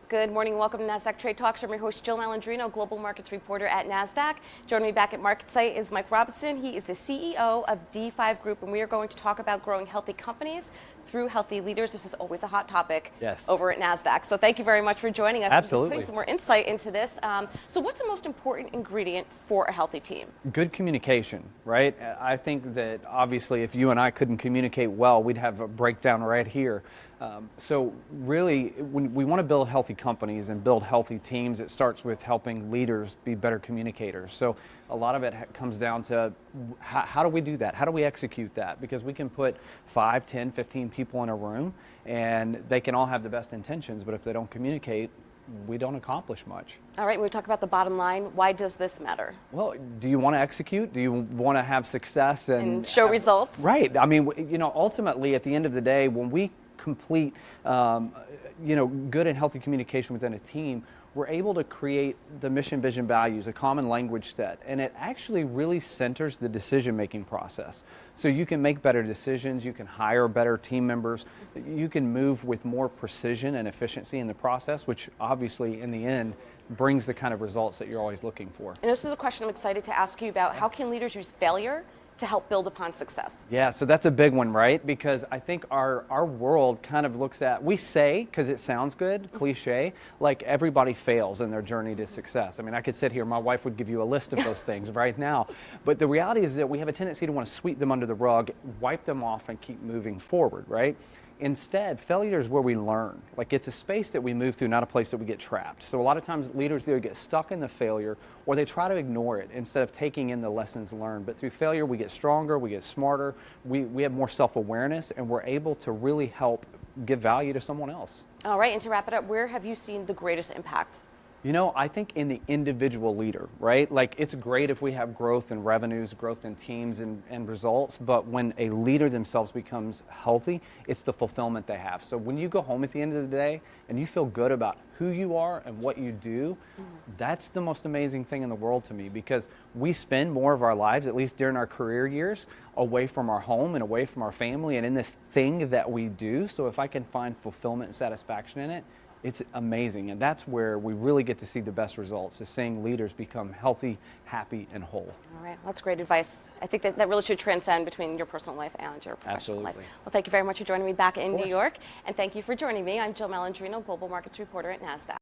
Good morning and welcome to Nasdaq Trade Talks. I'm your host, Jill Malandrino, Global Markets Reporter at Nasdaq. Joining me back at MarketSite is Mike Robinson. He is the CEO of D5 Group, and we are going to talk about growing healthy companies through healthy leaders. This is always a hot topic over at Nasdaq. So thank you very much for joining us. Absolutely. Putting some more insight into this. So what's the most important ingredient for a healthy team? Good communication, right? I think that obviously if you and I couldn't communicate well, we'd have a breakdown right here. So really, when we want to build healthy companies and build healthy teams, it starts with helping leaders be better communicators. So a lot of it comes down to how do we do that? How do we execute that? Because we can put 5, 10, 15 people in a room and they can all have the best intentions, but if they don't communicate, we don't accomplish much. All right, we talk about the bottom line. Why does this matter? Well, do you want to execute? Do you want to have success and show results? Right. I mean, you know, ultimately at the end of the day, when we complete, good and healthy communication within a team, we're able to create the mission, vision, values, a common language set, and it actually really centers the decision-making process. So you can make better decisions, you can hire better team members, you can move with more precision and efficiency in the process, which obviously in the end brings the kind of results that you're always looking for. And this is a question I'm excited to ask you about. How can leaders use failure to help build upon success? Yeah, so that's a big one, right? Because I think our world kind of looks at, we say, because it sounds good, cliche, like everybody fails in their journey to success. I mean, I could sit here, my wife would give you a list of those things right now. But the reality is that we have a tendency to want to sweep them under the rug, wipe them off, and keep moving forward, right? Instead, failure is where we learn. Like, it's a space that we move through, not a place that we get trapped. So a lot of times leaders either get stuck in the failure or they try to ignore it instead of taking in the lessons learned. But through failure, we get stronger, we get smarter, we have more self-awareness, and we're able to really help give value to someone else. All right, and to wrap it up, where have you seen the greatest impact? You know, I think in the individual leader, right? Like, it's great if we have growth in revenues, growth in teams and results, but when a leader themselves becomes healthy, it's the fulfillment they have. So when you go home at the end of the day and you feel good about who you are and what you do, that's the most amazing thing in the world to me, because we spend more of our lives, at least during our career years, away from our home and away from our family and in this thing that we do. So if I can find fulfillment and satisfaction in it, it's amazing, and that's where we really get to see the best results, is seeing leaders become healthy, happy, and whole. All right, that's great advice. I think that really should transcend between your personal life and your professional life. Well, thank you very much for joining me back in New York, and thank you for joining me. I'm Jill Malandrino, Global Markets Reporter at Nasdaq.